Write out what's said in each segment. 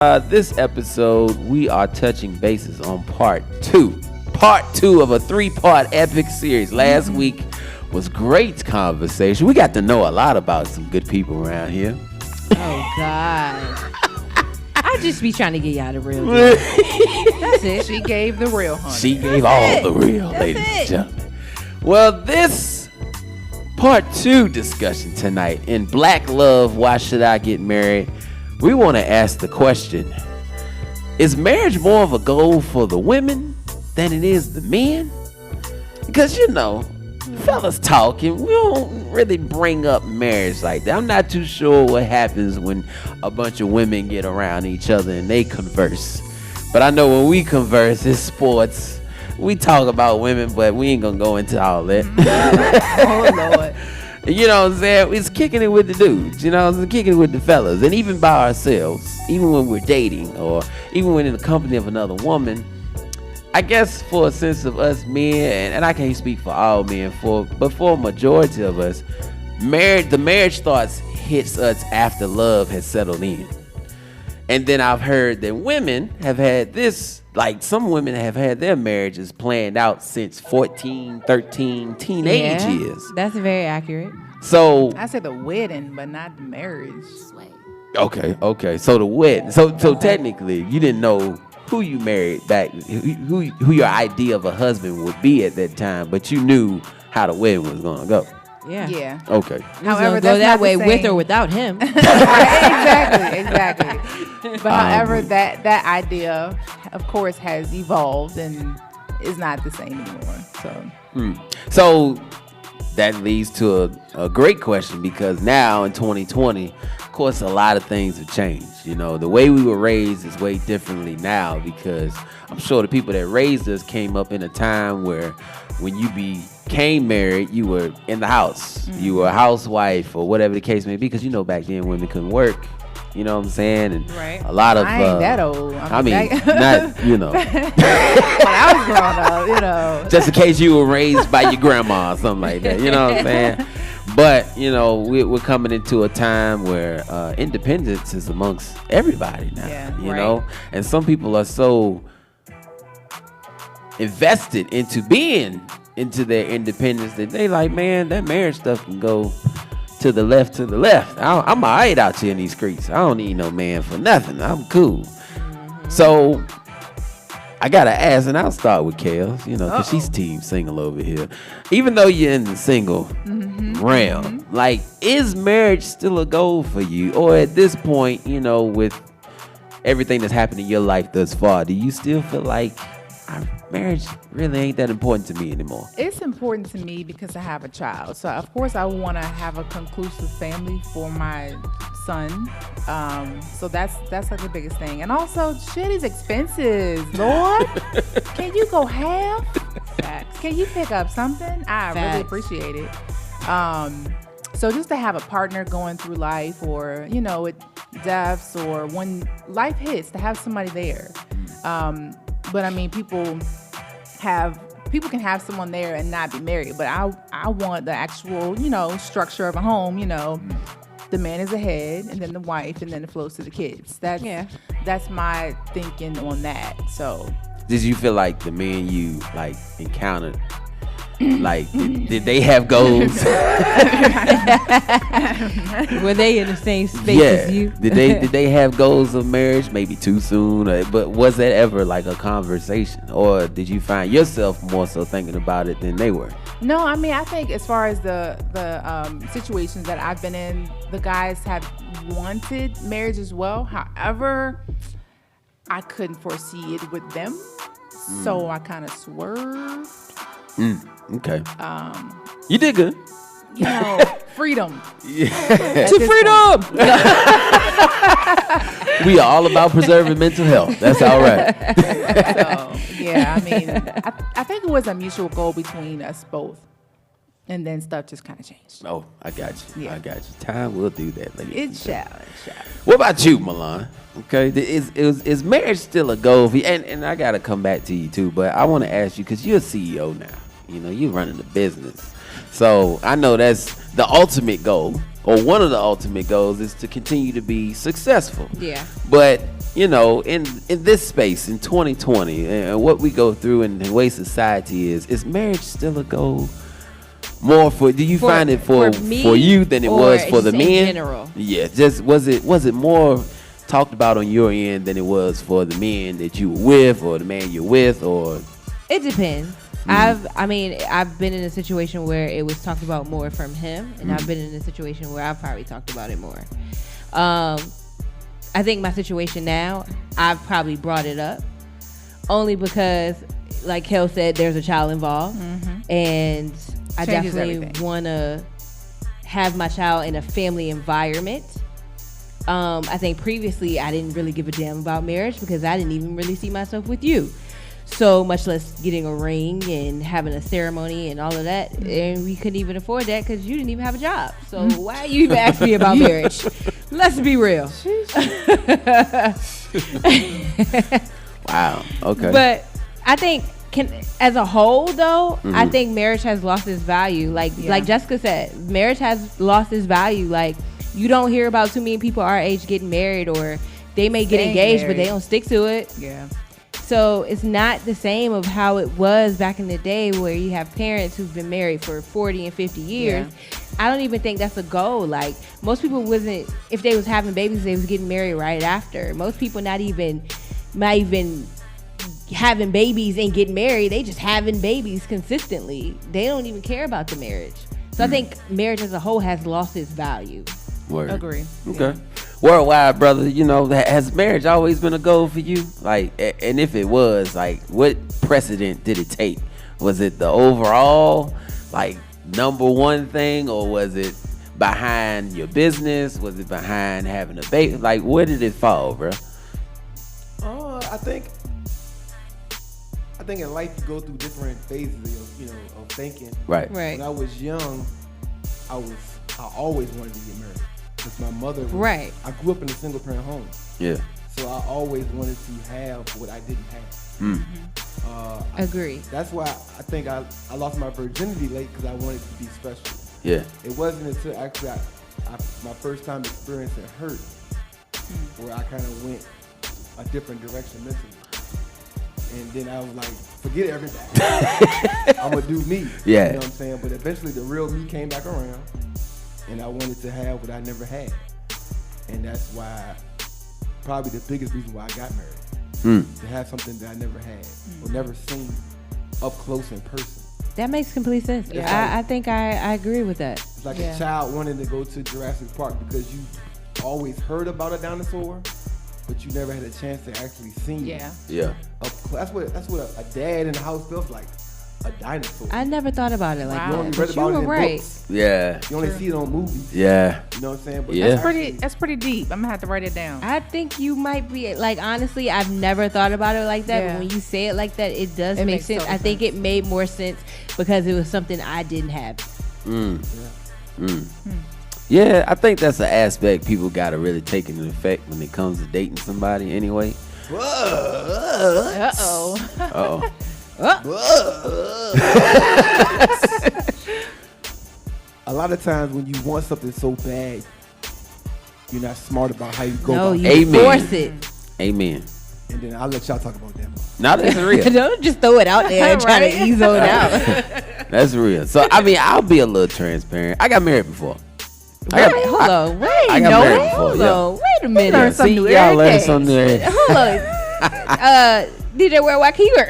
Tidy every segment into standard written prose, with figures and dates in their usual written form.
This episode, we are touching bases on part two. Part two of a three-part epic series. Last week was great conversation. We got to know a lot about some good people around here. Oh, God. I just be trying to get y'all the real deal. That's it. She gave the real, honey. She gave all the real, ladies and gentlemen. Well, this part two discussion tonight in Black Love, Why Should I Get Married? We want to ask the question, is marriage more of a goal for the women than it is the men? Because, fellas talking, we don't really bring up marriage like that. I'm not too sure what happens when a bunch of women get around each other and they converse. But I know when we converse, it's sports. We talk about women, but we ain't going to go into all that. Oh, Lord. You know what I'm saying? It's kicking it with the dudes, it's kicking it with the fellas. And even by ourselves, even when we're dating or even when in the company of another woman, I guess for a sense of us men, and I can't speak for all men, but for a majority of us, the marriage thoughts hits us after love has settled in. And then I've heard that women have had this, like some women have had their marriages planned out since 14, 13, teenage years. That's very accurate. So I said the wedding, but not the marriage. Okay. So the wedding. So technically, you didn't know who you married back, who your idea of a husband would be at that time, but you knew how the wedding was gonna go. Yeah. Okay. However, go that's that not way the with same. or without him. Exactly. But however, that idea, of course, has evolved and is not the same anymore. So that leads to a great question, because now in 2020, of course, a lot of things have changed. The way we were raised is way differently now, because I'm sure the people that raised us came up in a time where when you became married, you were in the house. Mm-hmm. You were a housewife or whatever the case may be, because back then women couldn't work. You know what I'm saying? And right. A lot of I ain't that old. not when I was growing up, just in case you were raised by your grandma or something like that. You know what I'm saying? But we're coming into a time where independence is amongst everybody now. Yeah, you know, and some people are so invested into being into their independence that they like, man, that marriage stuff can go to the left. I'm all right out here in these streets. I don't need no man for nothing. I'm cool. Mm-hmm. So I gotta ask, and I'll start with Kels, because she's team single over here. Even though you're in the single realm, like, is marriage still a goal for you? Or at this point, with everything that's happened in your life thus far, do you still feel like marriage really ain't that important to me anymore? It's important to me because I have a child. So, of course, I want to have a conclusive family for my son. So that's like the biggest thing. And also, shit is expensive, Lord. Can you go half? Facts. Can you pick up something? I really appreciate it. So just to have a partner going through life, or, with deaths, or when life hits, to have somebody there. But I mean, people can have someone there and not be married. But I want the actual, structure of a home. The man is the head, and then the wife, and then it flows to the kids. That's my thinking on that. So, did you feel like the men you encountered, did they have goals? Were they in the same space as you? Did they have goals of marriage? Maybe too soon, but was that ever a conversation, or did you find yourself more so thinking about it than they were? No, I mean, I think as far as the situations that I've been in, the guys have wanted marriage as well. However, I couldn't foresee it with them, so I kind of swerved. Okay. You did good. Freedom. To freedom. We are all about preserving mental health. That's all right. So, I mean, I think it was a mutual goal between us both. And then stuff just kind of changed. Oh, I got you. Yeah. I got you. Time will do that, ladies. It shall. What about you, Milan? Okay, is marriage still a goal for you? And I got to come back to you, too. But I want to ask you, because you're a CEO now. You're running the business. So I know that's the ultimate goal, or one of the ultimate goals, is to continue to be successful. Yeah. But in this space in 2020 and what we go through and the way society is marriage still a goal? More do you find it for you than it was for the men? In general? Yeah, just was it more talked about on your end than it was for the men that you were with or the man you're with, or? It depends. I've been in a situation where it was talked about more from him, and I've been in a situation where I've probably talked about it more. I think my situation now, I've probably brought it up only because, like Kel said, there's a child involved, and I Changes definitely want to have my child in a family environment. I think previously I didn't really give a damn about marriage because I didn't even really see myself with you. So much less getting a ring and having a ceremony and all of that. And we couldn't even afford that because you didn't even have a job. So why you even ask me about marriage? Let's be real. Wow. Okay. But I think as a whole, though, I think marriage has lost its value. Like Jessica said, marriage has lost its value. Like, you don't hear about too many people our age getting married, or they may get engaged, but they don't stick to it. Yeah. So it's not the same of how it was back in the day where you have parents who've been married for 40 and 50 years. Yeah. I don't even think that's a goal. Like, most people wasn't, if they was having babies, they was getting married right after. Most people not even having babies and getting married. They just having babies consistently. They don't even care about the marriage. So I think marriage as a whole has lost its value. Word. Agree. Okay. Yeah. Worldwide, brother, has marriage always been a goal for you? Like, and if it was, like, what precedent did it take? Was it the overall, like, number one thing, or was it behind your business? Was it behind having a baby? Like, where did it fall, bro? I think in life you go through different phases of thinking. Right. When I was young, I always wanted to get married. Because my mother I grew up in a single parent home. Yeah. So I always wanted to have what I didn't have. Agree. That's why I think I lost my virginity late, because I wanted to be special. Yeah. It wasn't until actually my first time experiencing hurt where I kind of went a different direction mentally. And then I was like, forget everybody. I'm going to do me. Yeah. You know what I'm saying? But eventually the real me came back around. And I wanted to have what I never had. And that's why, probably the biggest reason why I got married. To have something that I never had or never seen up close in person. That makes complete sense. Yeah. I think I agree with that. It's like a child wanting to go to Jurassic Park because you always heard about a dinosaur, but you never had a chance to actually see it. Yeah. That's what a dad in the house feels like. A dinosaur. I never thought about it like that. You only read But about you it were in right. books. Yeah. You only see it on movies. Yeah. You know what I'm saying? But That's pretty deep. I'm gonna have to write it down. I think you might be, like, honestly, I've never thought about it like that. But when you say it like that, it does make sense. I think it made more sense because it was something I didn't have. Yeah, I think that's an aspect people got to really take into effect when it comes to dating somebody anyway. Uh-oh. A lot of times when you want something so bad, you're not smart about how you go No, about you it. force it. Amen. And then I'll let y'all talk about that. Now that's real. Don't just throw it out there and try to ease on out. That's real. So, I mean, I'll be a little transparent. I got married before. Hold on. Wait I got married before. Wait a minute. learn something new y'all every learn day. something new every day. Hold on. DJ Worldwide, can you stop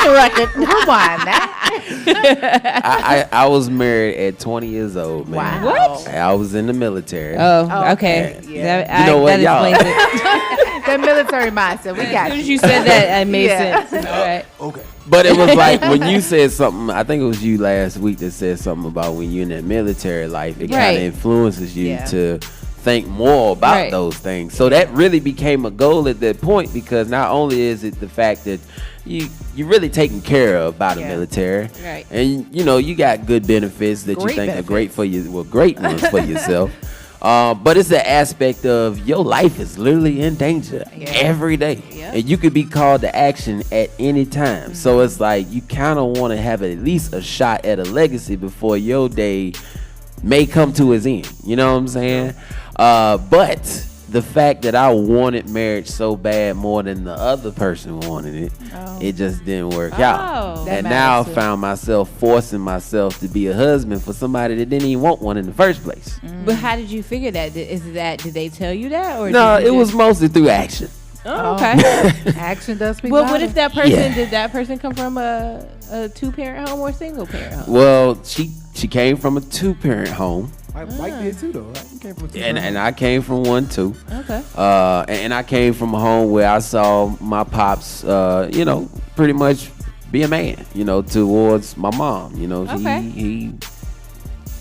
the record? Rewind that. I was married at 20 years old, man. Wow. What? I was in the military. Oh, okay. Yeah. You know what, y'all? That explains it. That military mindset. We As got soon as you. you said that, it made Yeah. sense. All right. Okay. But it was like when you said something, I think it was you last week that said something about when you're in that military life, it kind Right. of influences you Yeah. to think more about Right. those things. So that really became a goal at that point, because not only is it the fact that you're really taken care of by the Yeah. military, Right. and you got good benefits that you Great think benefits. are great for you, well, great ones for yourself. But it's the aspect of your life is literally in danger every day. Yeah. And you could be called to action at any time. So it's like you kind of want to have at least a shot at a legacy before your day may come to its end. You know what I'm saying? But the fact that I wanted marriage so bad more than the other person wanted it, it just didn't work out. That And now I matters, too. found myself forcing myself to be a husband for somebody that didn't even want one in the first place. But how did you figure that? Did they tell you that, or No, did you it was just- mostly through action. Oh, okay. Action does speak. Well, what louder. if that person Yeah. did that person come from a 2-parent home or a single parent home? Well, she came from a 2-parent home, Mike did too, though, right? He came from a and I came from one too. Okay. And I came from a home where I saw my pops, pretty much be a man, towards my mom. Okay. He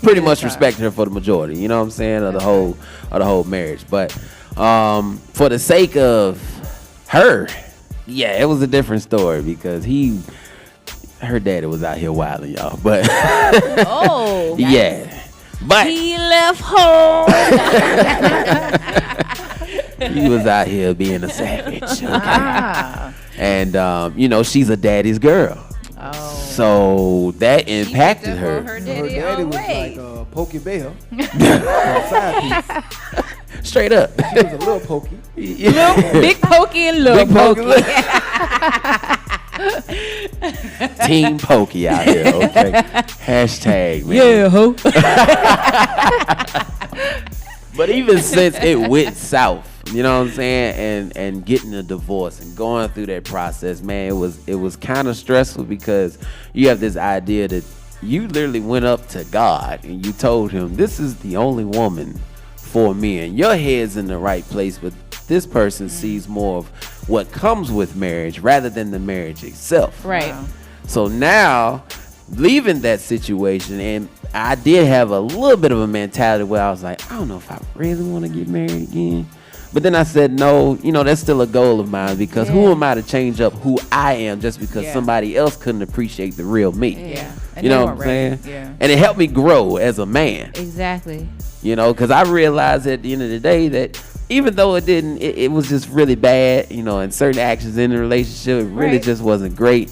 pretty much respected her for the majority. You know what I'm saying, of the whole marriage. But for the sake of her, yeah, it was a different story because her daddy was out here wilding, y'all. But Oh. yeah, but He left home. he was out here being a savage. Okay? Ah. And she's a daddy's girl. Oh. So that impacted her. Her daddy was like Pokey Bear. Side piece. Straight up. She was a little pokey. Big Pokey and Little Big Pokey. Team Pokey out here, okay? Hashtag, man. Yeah, ho. But even since it went south, you know what I'm saying, and getting a divorce and going through that process, man, it was kind of stressful because you have this idea that you literally went up to God and you told him, this is the only woman for me, and your head's in the right place, but this person sees more of what comes with marriage rather than the marriage itself. Right. Wow. So now, leaving that situation, and I did have a little bit of a mentality where I was like, I don't know if I really want to get married again. But then I said, no, that's still a goal of mine because who am I to change up who I am just because Yeah. somebody else couldn't appreciate the real me? Yeah. And You they know what I'm weren't ready. saying? Yeah. And it helped me grow as a man, Exactly. because I realized at the end of the day that even though it was just really bad, and certain actions in the relationship, it really Right. just wasn't great.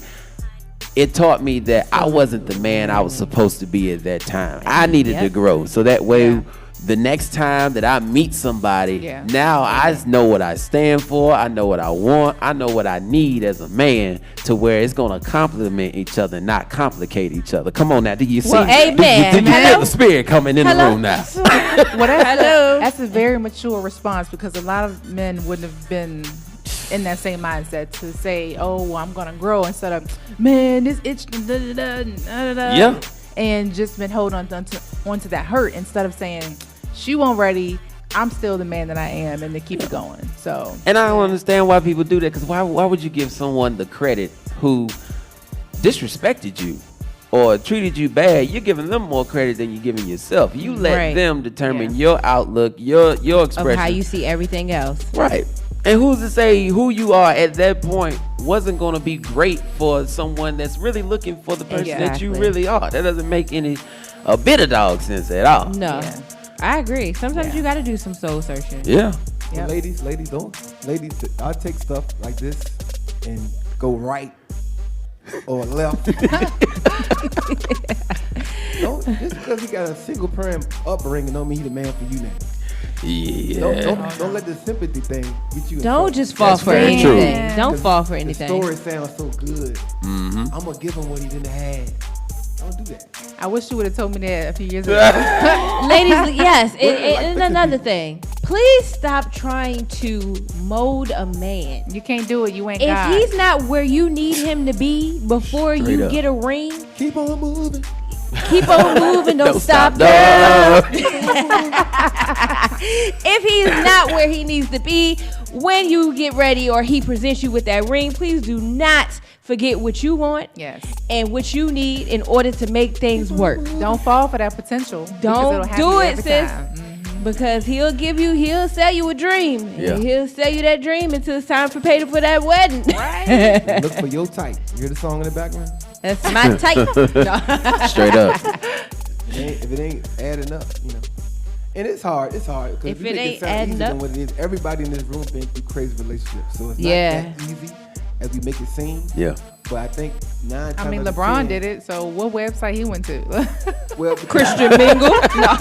It taught me that I wasn't the man I was supposed to be at that time. I needed to Yep. grow. So that way, Yeah. the next time that I meet somebody, Yeah. now I know what I stand for. I know what I want. I know what I need as a man to where it's going to complement each other, not complicate each other. Come on now. Do you see? Well, do you amen. hear Hello? the spirit coming in the room now? Well, Hello. that's a very mature response because a lot of men wouldn't have been in that same mindset to say, "Oh, I'm gonna grow," instead of, "Man, this itch," Yeah. and just been holding onto that hurt instead of saying, "She won't ready. I'm still the man that I am," and to keep it going. So, And I don't understand why people do that, because why would you give someone the credit who disrespected you or treated you bad? You're giving them more credit than you're giving yourself. You let Right. them determine Yeah. your outlook, your expression. Of how you see everything else. Right. And who's to say who you are at that point wasn't going to be great for someone that's really looking for the person that you Exactly. really are? That doesn't make a bit of dog sense at all. No. Yeah. I agree. Sometimes Yeah. you got to do some soul searching. Yeah. Yep. Ladies, I'll take stuff like this and go right or left. Just because he got a single parent upbringing don't mean he the man for you now. Yeah. Don't let the sympathy thing get you in Don't trouble. just fall That's for very anything. true. Don't Because fall for the anything. story sounds so good. Mm-hmm. I'm gonna give him what he didn't have. Don't do that. I wish you would have told me that a few years ago. Ladies, yes. Like And the- another thing. Please stop trying to mold a man. You can't do it. You ain't If God. he's not where you need him to be before Straight you up. get a ring, Keep on moving. keep on moving. Don't stop. dog. If he's not where he needs to be, when you get ready or he presents you with that ring, please do not forget what you want Yes. and what you need in order to make things work. Don't fall for that potential. because Don't it'll happen do it, every sis. time. Because he'll sell you a dream. Yeah. And he'll sell you that dream until it's time for pay for that wedding. Right. Look for your type. You hear the song in the background? That's my type. No. Straight up. If it ain't adding up, And it's hard. It's hard. 'Cause If you it make ain't sound adding easier up. than what it is. Everybody in this room been through crazy relationships, so it's Yeah. not that easy as we make it seem. Yeah. But I think 9 times I mean, out of LeBron 10 did it. So what website he went to? Well, Christian Mingle. no,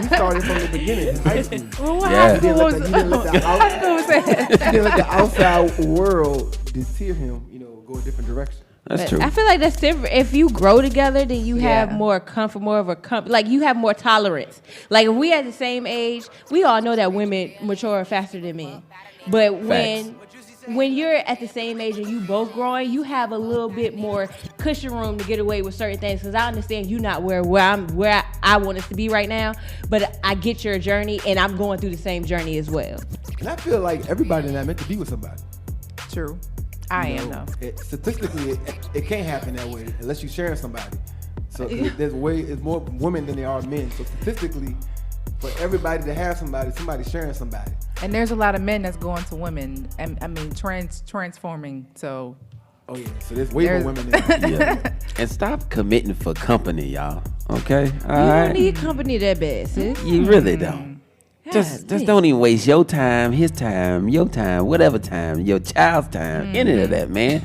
You started from the beginning in high school. Well, what Yeah. high school was? You didn't let the High school was that? He didn't let the outside world deter him, go a different direction. That's But true. I feel like that's different. If you grow together, then you have Yeah. more comfort, more of a like you have more tolerance. Like if we at the same age, we all know that women mature faster than men. But when you're at the same age and you both growing, you have a little bit more cushion room to get away with certain things. Because I understand you not where I want us to be right now, but I get your journey and I'm going through the same journey as well. And I feel like everybody not meant to be with somebody. True. I am though. Statistically, it can't happen that way unless you're sharing somebody. So it's more women than there are men. So statistically, for everybody to have somebody sharing somebody. And there's a lot of men that's going to women. I mean, transforming. So. Oh yeah. So there's way more women than Yeah. And stop committing for company, y'all. Okay? All You right? don't need company that bad, sis. You really don't. Just don't even waste your time, his time, your time, whatever time, your child's time, any of that, man.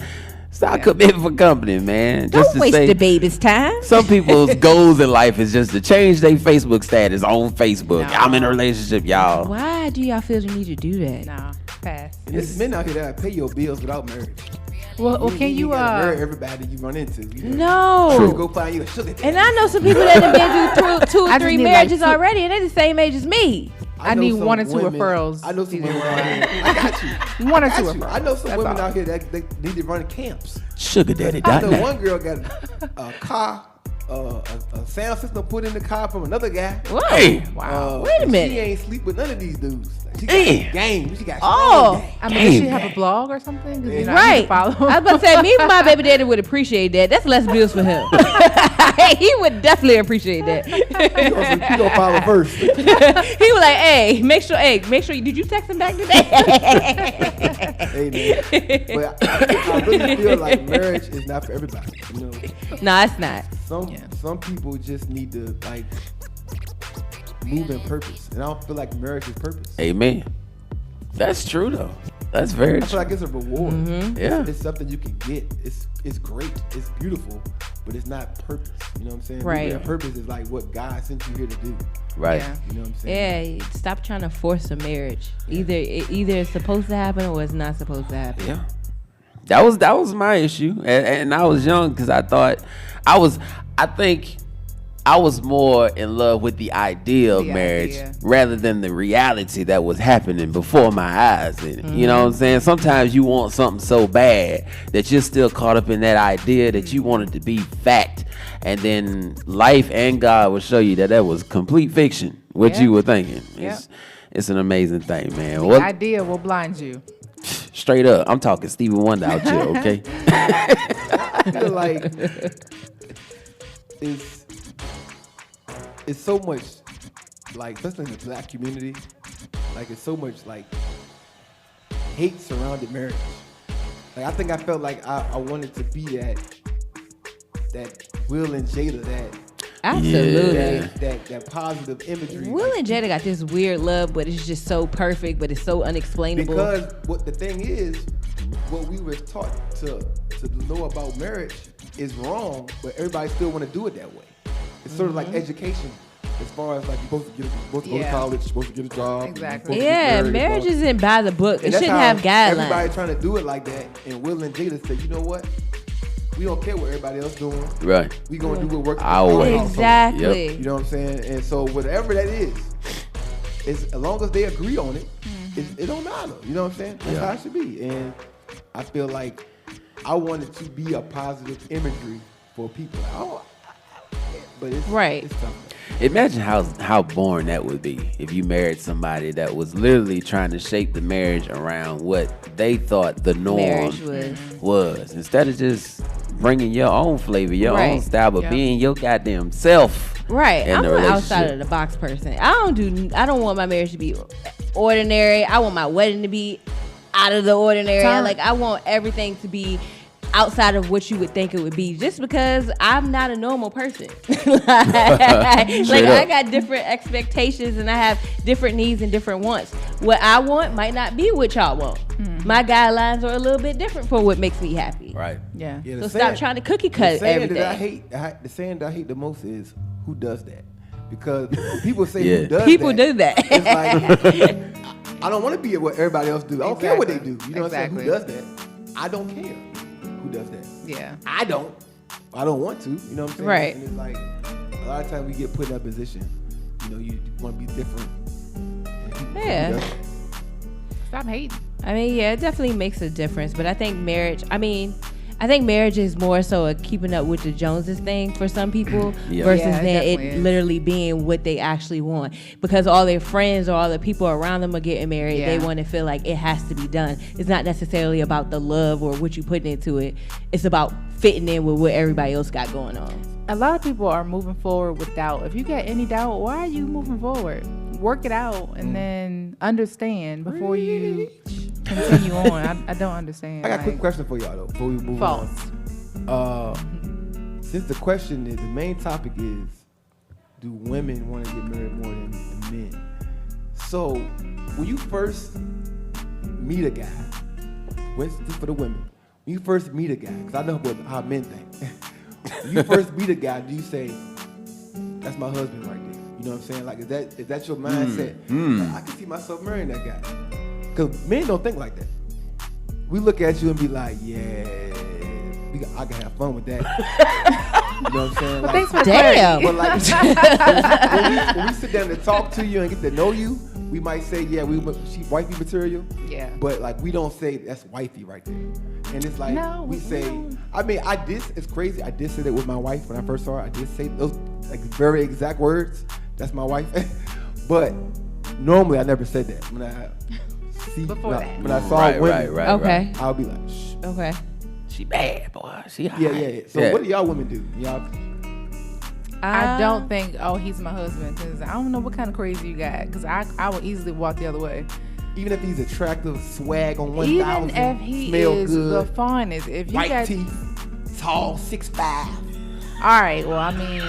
Stop committing for company, man. Just Don't to waste say, the baby's time. some people's goals in life is just to change their Facebook status on Facebook. No. I'm in a relationship, y'all. Why do y'all feel the need to do that? Nah. Pass. And there's men out here that pay your bills without marriage. Well, can you gotta marry everybody you run into? No. You go find you a sugar daddy. And I know some people that have been through two I or just three need, like, marriages two- already, and they're the same age as me. I know need some 1 or 2 women- referrals. I know some These women are- out here. I got you. 1 or I 2 got you. referrals. I know some That's women all. out here that they need to run camps. I know SugarDaddy.net. one girl got a car, a sound system put in the car from another guy. Hey. Wow. Wait a and minute. She ain't sleep with none of these dudes. Like, she Damn. got game. She got Oh. strong game. I mean, does she Damn. have a blog or something? 'Cause, you know, I need Right. to follow. I was about to say, me and my baby daddy would appreciate that. That's less bills for him. He would definitely appreciate that. You gonna follow first. He was like, hey, make sure, did you text him back today? Hey, man. But I really feel like marriage is not for everybody. No, it's not. Some people just need to like move in purpose, and I don't feel like marriage is purpose. Amen. That's true, though. That's very I feel true. like it's a reward. Yeah. It's something you can get. It's great. It's beautiful, but it's not purpose. You know what I'm saying? Right. Moving in purpose is like what God sent you here to do. Right. Yeah. You know what I'm saying? Yeah, stop trying to force a marriage. Either it's supposed to happen or it's not supposed to happen. Yeah. That was my issue. And I was young because I thought I think I was more in love with the idea of The marriage idea. rather than the reality that was happening before my eyes. And, you know what I'm saying? Sometimes you want something so bad that you're still caught up in that idea that you want it to be fact. And then life and God will show you that was complete fiction, what Yeah. you were thinking. Yeah. It's an amazing thing, man. The Well, idea will blind you. straight up, I'm talking Stevie Wonder out here, okay? I feel like it's so much like, especially in the black community, like it's so much like hate surrounded marriage. Like I think I felt like I wanted to be that Will and Jada, Absolutely. that positive imagery. Will like, and Jada got this weird love, but it's just so perfect, but it's so unexplainable. because what the thing is, what we were taught to know about marriage is wrong, but everybody still want to do it that way. It's sort of like education, as far as like you're supposed to go to Yeah. college, you're supposed to get a job. you're Exactly. supposed to get Yeah, married, marriage blah, blah. isn't by the book. It And that's shouldn't how have guidelines. Everybody trying to do it like that, and Will and Jada said, you know what? We don't care what everybody else doing. Right. We gonna do what works for Our our way. household. Exactly. You know what I'm saying? And so whatever that is as long as they agree on it, it don't matter. You know what I'm saying? That's Yeah. how it should be. And I feel like I wanted to be a positive imagery for people. But it's Right. It's tough. Imagine how boring that would be if you married somebody that was literally trying to shape the marriage around what they thought the norm Marriage was. instead of just bringing your own flavor, your own Right. style, but Yep. being your goddamn self. Right. in I'm the an relationship. outside of the box person. I don't want my marriage to be ordinary. I want my wedding to be out of the ordinary. Time. Like I want everything to be outside of what you would think it would be, just because I'm not a normal person. like I got different expectations and I have different needs and different wants. What I want might not be what y'all want. My guidelines are a little bit different for what makes me happy. Right. Yeah. Yeah, So the stop saying- trying to cookie the cut saying everything. that the saying that I hate the most is who does that. because people say Yeah. who does People that. do that. It's like I don't want to be what everybody else do. I don't care what they do. You know what I'm saying? Who Exactly. does that? I don't care who does that. Yeah. I don't want to. You know what I'm saying? Right. And it's like a lot of times we get put in that position. You know, you want to be different. than people who Yeah. does it. Stop hating. I mean, yeah, it definitely makes a difference. But I think marriage is more so a keeping up with the Joneses thing for some people Yeah. versus Yeah, it then definitely it is. literally being what they actually want. Because all their friends or all the people around them are getting married. They Yeah. want to feel like it has to be done. It's not necessarily about the love or what you put into it. It's about fitting in with what everybody else got going on. A lot of people are moving forward with doubt. If you got any doubt, why are you moving forward? Work it out and then understand before you continue on. I don't understand. I got a quick question for y'all though before we move False. on. Since the question is the main topic is, do women want to get married more than men? So when you first meet a guy, just for the women, when you first meet a guy, because I know how men think. When you first meet a guy, do you say, "That's my husband right there"? You know what I'm saying? Like, is that your mindset? Like, I can see myself marrying that guy. Because men don't think like that. We look at you and be like, yeah, I can have fun with that. You know what I'm saying? Like, Thanks for Damn. but like, when we sit down to talk to you and get to know you, we might say, yeah, she wifey material. Yeah. But like, we don't say that's wifey right there. And it's like, No, we we say, don't. I mean, it's crazy. I did say that with my wife when I first saw her. I did say those like very exact words. That's my wife. But normally I never said that. When I see, Before that. when I saw Right, women, right. Okay. I'll be like, shh. Okay. She bad, boy. She hot. Yeah. So what do y'all women do? Y'all, I don't think, he's my husband, because I don't know what kind of crazy you got, because I would easily walk the other way. even if he's attractive, swag on 1,000, Even if he smell is good, the finest, if you white got teeth, tall, 6'5". all right, well, I mean,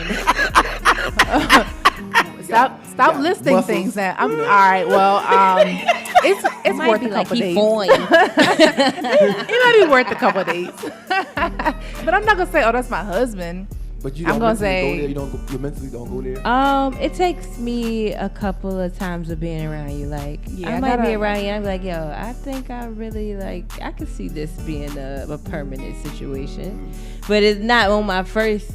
stop got listing muscles, things now. I'm you know. all right. Well, it's Might worth be a like couple he days. foreign. It might be worth a couple days. But I'm not gonna say, oh, that's my husband. But you I'm don't gonna mentally say- go there. You mentally don't go there. It takes me a couple of times of being around you. Like, Yeah, I I might be gotta- around you and I'm like, yo, I think I really I could see this being a permanent situation. But it's not on my first,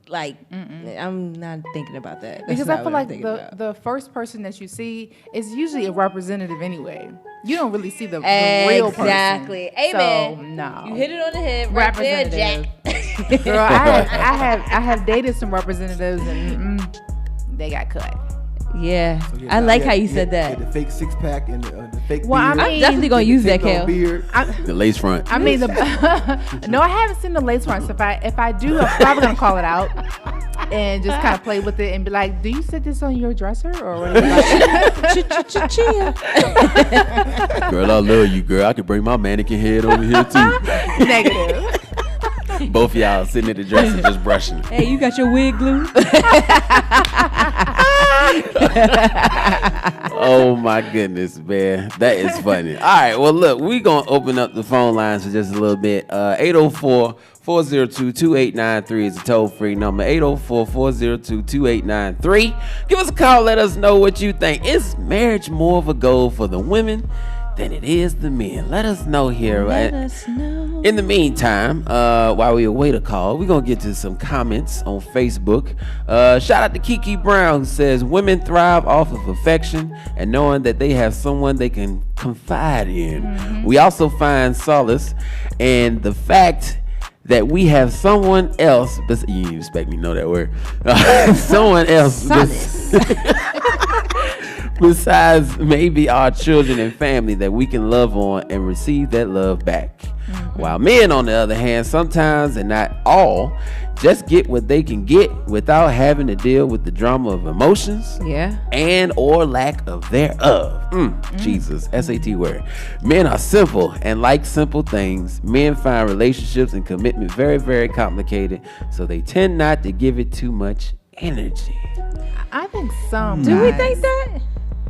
like, I'm not thinking about that. That's Because not I feel what I'm like thinking about. the first person that you see is usually a representative anyway. You don't really see the real person. Exactly. Amen. So, no. You hit it on the head right there, Jack. Girl, I have dated some representatives and they got cut. Yeah. So I like how you said Yeah, that. the fake 6-pack and the fake Well, I beard. mean- I'm definitely going to the use that, take-off Kel. beard. The lace front. I mean, no, I haven't seen the lace fronts. If I do, I'm probably gonna call it out and just kind of play with it and be like, "Do you sit this on your dresser or what?" Girl, I love you, girl. I could bring my mannequin head over here too. Negative. Both of y'all sitting at the dresser just brushing. Hey, you got your wig glue? Oh my goodness, man. That is funny. All right, well, look, we're going to open up the phone lines for just a little bit. 804-402-2893 is a toll-free number. 804-402-2893. Give us a call. Let us know what you think. Is marriage more of a goal for the women than it is the men? Let us know here. Let Right? us know. In the meantime, while we await a call, we're going to get to some comments on Facebook. Shout out to Kiki Brown, who says, women thrive off of affection and knowing that they have someone they can confide in. Mm-hmm. We also find solace in the fact that we have someone else, you didn't expect me to know that word, someone else besides maybe our children and family that we can love on and receive that love back. While men, on the other hand, sometimes and not all, just get what they can get without having to deal with the drama of emotions Yeah. and or lack of thereof. Jesus, SAT word. Men are simple and like simple things. Men find relationships and commitment very, very complicated, so they tend not to give it too much energy. I think some. Do we think that?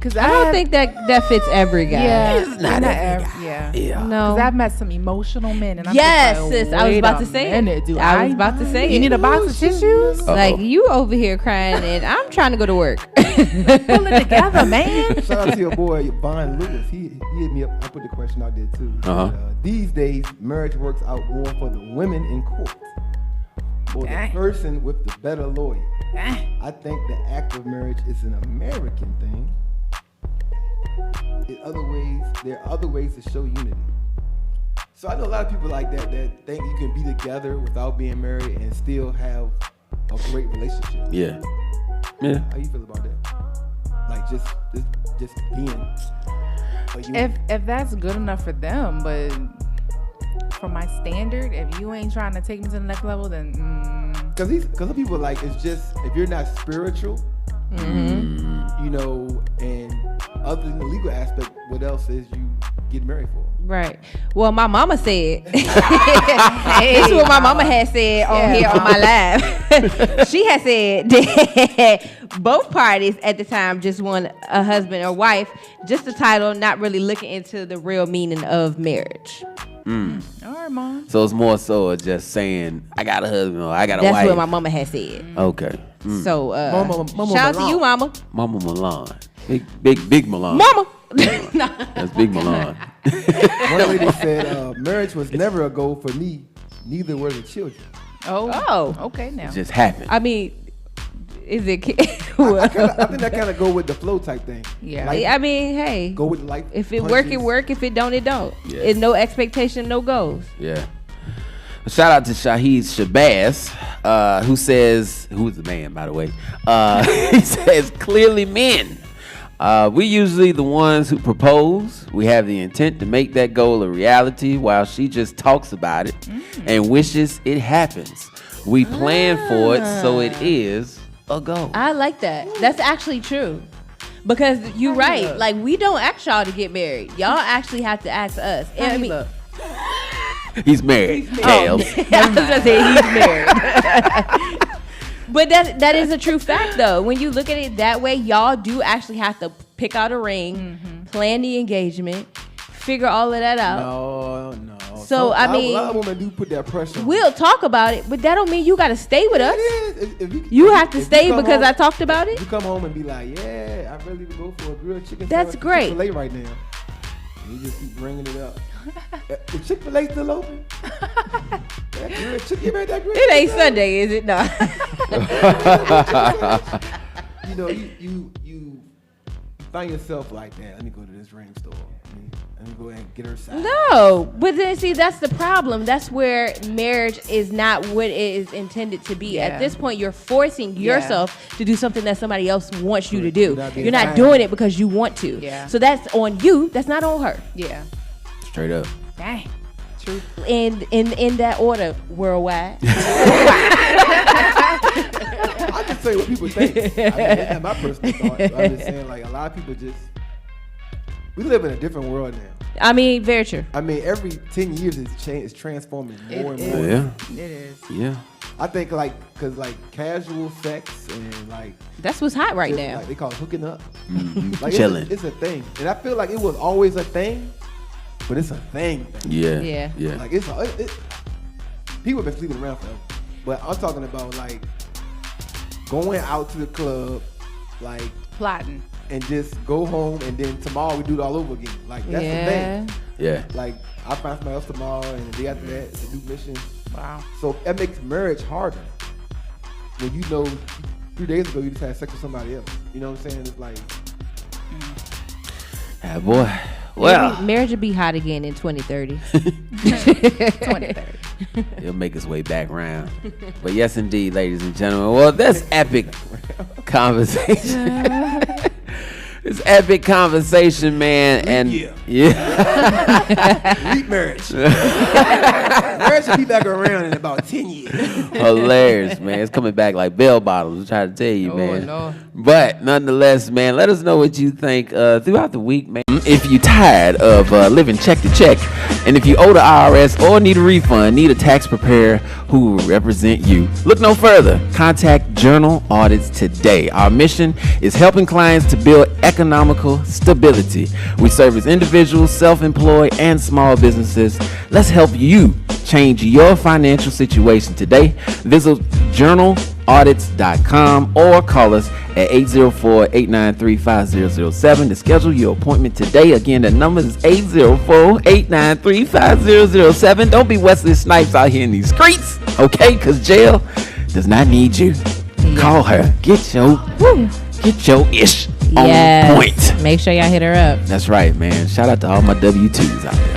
Because I don't think that fits every guy. Yeah, It's not every every. Yeah. Yeah. No. Because I've met some emotional men, and I'm Yes, just sis. like, I was wait about a to say minute, it. do I was about to say You it. need a box of tissues? Uh-oh. Like you over here crying, and I'm trying to go to work. Pull it together, man. Shout out to your boy Von Lewis. He hit me up. I put the question out there too. Uh-huh. These days, marriage works out more for the women in court, or the Dang. person with the better lawyer. I think the act of marriage is an American thing. There are other ways to show unity. So I know a lot of people like that think you can be together without being married and still have a great relationship. Yeah. Yeah. How you feel about that? Like just being a unit. If that's good enough for them, but for my standard, if you ain't trying to take me to the next level, then Because people like it's just if you're not spiritual, you know, and other than the legal aspect, what else is you get married for? Right. Well, my mama said. This is what my mama had said on here on my live. She had said that both parties at the time just want a husband or wife, just the title, not really looking into the real meaning of marriage. all right, mom. So it's more so of just saying, I got a husband or I got a That's wife. what my mama had said. Okay. So, Mama shout out to you, mama. Mama Milan. Big Milan. Mama. That's Big Milan. One lady said marriage was never a goal for me. Neither were the children. Oh. Okay, now. It just happened. I mean, is it? I think that kind of go with the flow type thing. Yeah. Like, I mean, hey. go with the life. If it punches. work, it work. If it don't, it don't. Yeah. It's no expectation, no goals. Yeah. Shout out to Shahid Shabazz, who's the man, by the way. He says, clearly men. We usually the ones who propose. We have the intent to make that goal a reality while she just talks about it and wishes it happens. We plan for it so it is a goal. I like that. That's actually true. Because you're right. Like, we don't ask y'all to get married. Y'all actually have to ask us. And I mean, He's married. Kales. I was gonna say he's married. But that is a true fact, though. When you look at it that way, y'all do actually have to pick out a ring, plan the engagement, figure all of that out. No. So, I mean, a lot of women do put that pressure. on We'll talk about it, but that don't mean you got to stay with us. It is. If You have to if stay come because home- I talked about it. You come home and be like, yeah, I really would go for a grilled chicken. That's sandwich at great. Chick-fil-A right now. And you just keep bringing it up. The Chick-fil-A still open? That grilled chicken, you made that grilled It ain't chicken Sunday, is it? No. sandwich? You know, you find yourself like, man, let me go to this ring store. Let me go ahead and get her side. No, but then see, that's the problem. That's where marriage is not what it is intended to be. At Yeah. this point, you're forcing yourself to do something that somebody else wants you to do. You're not being You're not kind. doing it because you want to. Yeah. So that's on you. That's not on her. Yeah. Straight up. Dang. True. And in that order, worldwide. I just say what people think. I mean, that's my personal thought. I'm just saying, like, a lot of people just, we live in a different world now. I mean, very true. I mean, every 10 years it's transforming more and It more. Yeah. It is. Yeah. I think because casual sex and like That's what's hot right just, now. like, they call it hooking up. Mhm. Like Chilling. it's a thing, and I feel like it was always a thing, but it's a thing. Yeah. Yeah. Yeah. Like people have been sleeping around forever, but I'm talking about like going out to the club, like, Plotting. and just go home, and then tomorrow we do it all over again. Like that's the Yeah. thing. Yeah. Like I find somebody else tomorrow, and the day after that it's a new mission. Wow. So that makes marriage harder. When you know 3 days ago you just had sex with somebody else. You know what I'm saying? It's like Ah, boy. Well, Marriage will be hot again in 2030. 2030. he'll make his way back around. But yes, indeed, ladies and gentlemen. Well, that's epic conversation. It's epic conversation, man. And year. yeah. leap marriage. Marriage should be back around in about 10 years. Hilarious, man. It's coming back like bell bottoms. I'm trying to tell you, man. Lord. But nonetheless, man, let us know what you think throughout the week, man. If you're tired of living check to check, and if you owe the IRS or need a refund, need a tax preparer who will represent you, look no further. Contact Journal Audits today. Our mission is helping clients to build economical stability. We service individuals, self-employed, and small businesses. Let's help you change your financial situation today. Visit journalaudits.com or call us at 804-893-5007 to schedule your appointment today. Again, the number is 804-893-5007. Don't be Wesley Snipes out here in these streets, okay? Because jail does not need you. Call her. Get your ish on point. Make sure y'all hit her up. That's right, man. Shout out to all my W-2s out there.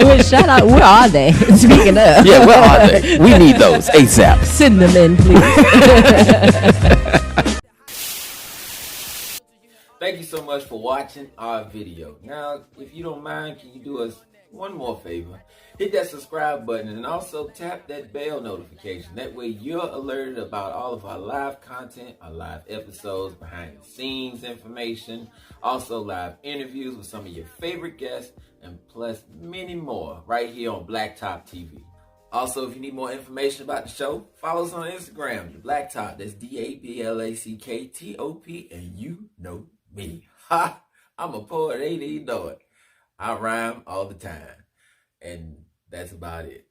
Well, shout out. Where are they? Speaking of. Yeah, where are they? We need those ASAP. Send them in, please. Thank you so much for watching our video. Now, if you don't mind, can you do us one more favor? Hit that subscribe button and also tap that bell notification. That way you're alerted about all of our live content, our live episodes, behind the scenes information, also live interviews with some of your favorite guests, and plus many more right here on Blacktop TV. Also, if you need more information about the show, follow us on Instagram, The Blacktop. That's DABLACKTOP, and you know me. Ha! I'm a poet, ain't even know it. I rhyme all the time. And that's about it.